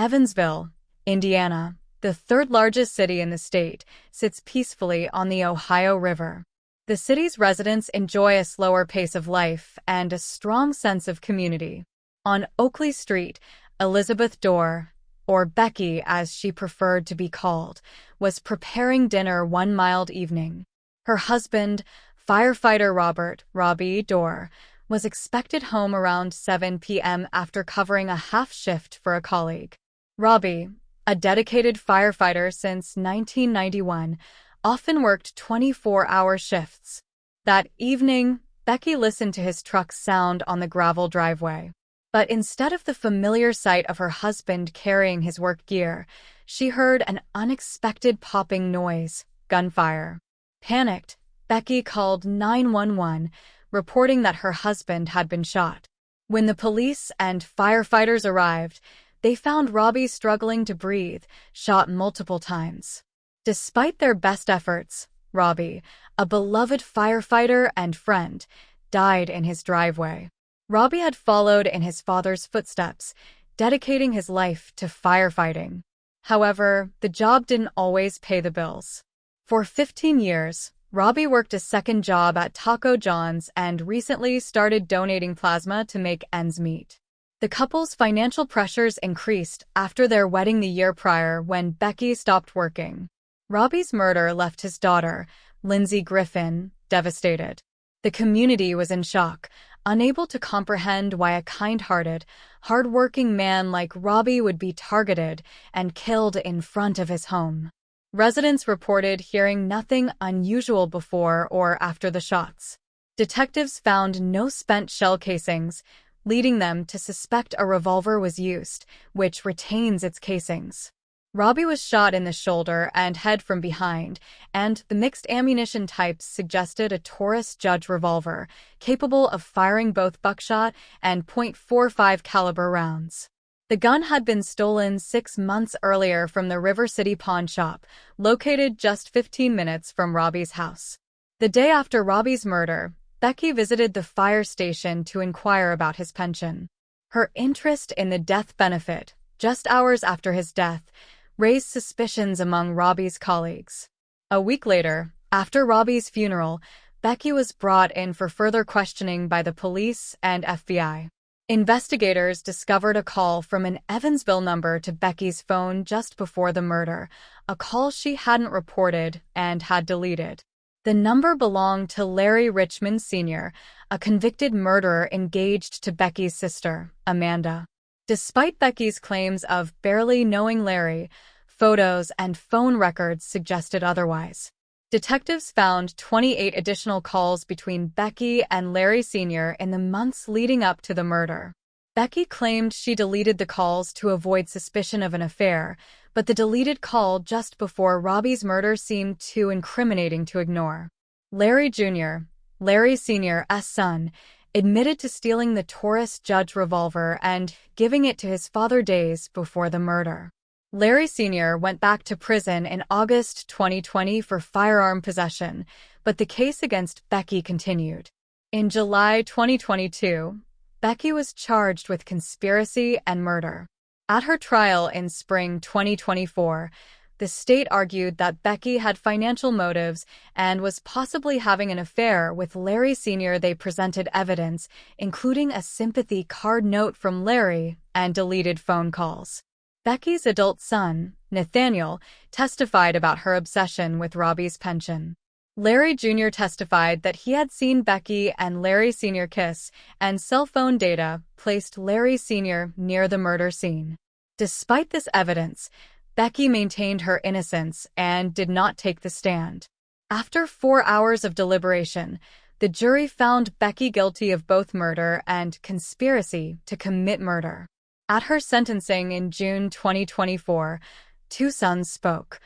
Evansville, Indiana, the third largest city in the state, sits peacefully on the Ohio River. The city's residents enjoy a slower pace of life and a strong sense of community. On Oakley Street, Elizabeth Doerr, or Becky as she preferred to be called, was preparing dinner one mild evening. Her husband, firefighter Robbie Doerr, was expected home around 7 p.m. after covering a half shift for a colleague. Robbie, a dedicated firefighter since 1991, often worked 24-hour shifts. That evening, Becky listened to his truck's sound on the gravel driveway. But instead of the familiar sight of her husband carrying his work gear, she heard an unexpected popping noise, gunfire. Panicked, Becky called 911, reporting that her husband had been shot. When the police and firefighters arrived, they found Robbie struggling to breathe, shot multiple times. Despite their best efforts, Robbie, a beloved firefighter and friend, died in his driveway. Robbie had followed in his father's footsteps, dedicating his life to firefighting. However, the job didn't always pay the bills. For 15 years, Robbie worked a second job at Taco John's and recently started donating plasma to make ends meet. The couple's financial pressures increased after their wedding the year prior when Becky stopped working. Robbie's murder left his daughter, Lindsay Griffin, devastated. The community was in shock, unable to comprehend why a kind-hearted, hard-working man like Robbie would be targeted and killed in front of his home. Residents reported hearing nothing unusual before or after the shots. Detectives found no spent shell casings, leading them to suspect a revolver was used, which retains its casings. Robbie was shot in the shoulder and head from behind, and the mixed ammunition types suggested a Taurus Judge revolver, capable of firing both buckshot and .45 caliber rounds. The gun had been stolen 6 months earlier from the River City pawn shop, located just 15 minutes from Robbie's house. The day after Robbie's murder, Becky visited the fire station to inquire about his pension. Her interest in the death benefit, just hours after his death, raised suspicions among Robbie's colleagues. A week later, after Robbie's funeral, Becky was brought in for further questioning by the police and FBI. Investigators discovered a call from an Evansville number to Becky's phone just before the murder, a call she hadn't reported and had deleted. The number belonged to Larry Richmond Sr., a convicted murderer engaged to Becky's sister, Amanda. Despite Becky's claims of barely knowing Larry, photos and phone records suggested otherwise. Detectives found 28 additional calls between Becky and Larry Sr. in the months leading up to the murder. Becky claimed she deleted the calls to avoid suspicion of an affair, but the deleted call just before Robbie's murder seemed too incriminating to ignore. Larry Jr., Larry Sr.'s son, admitted to stealing the Taurus Judge revolver and giving it to his father days before the murder. Larry Sr. went back to prison in August 2020 for firearm possession, but the case against Becky continued. In July 2022, Becky was charged with conspiracy and murder. At her trial in spring 2024, the state argued that Becky had financial motives and was possibly having an affair with Larry Sr. They presented evidence, including a sympathy card note from Larry and deleted phone calls. Becky's adult son, Nathaniel, testified about her obsession with Robbie's pension. Larry Jr. testified that he had seen Becky and Larry Sr. kiss, and cell phone data placed Larry Sr. near the murder scene. Despite this evidence, Becky maintained her innocence and did not take the stand. After 4 hours of deliberation, the jury found Becky guilty of both murder and conspiracy to commit murder. At her sentencing in June 2024, 2 sons spoke,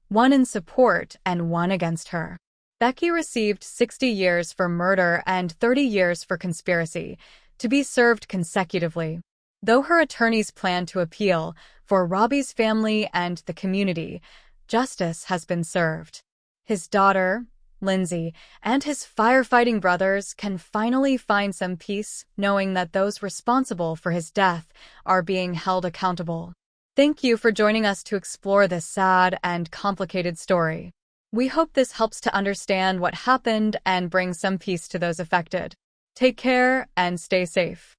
one in support and one against her. Becky received 60 years for murder and 30 years for conspiracy, to be served consecutively. Though her attorneys plan to appeal, for Robbie's family and the community, justice has been served. His daughter, Lindsay, and his firefighting brothers can finally find some peace knowing that those responsible for his death are being held accountable. Thank you for joining us to explore this sad and complicated story. We hope this helps to understand what happened and bring some peace to those affected. Take care and stay safe.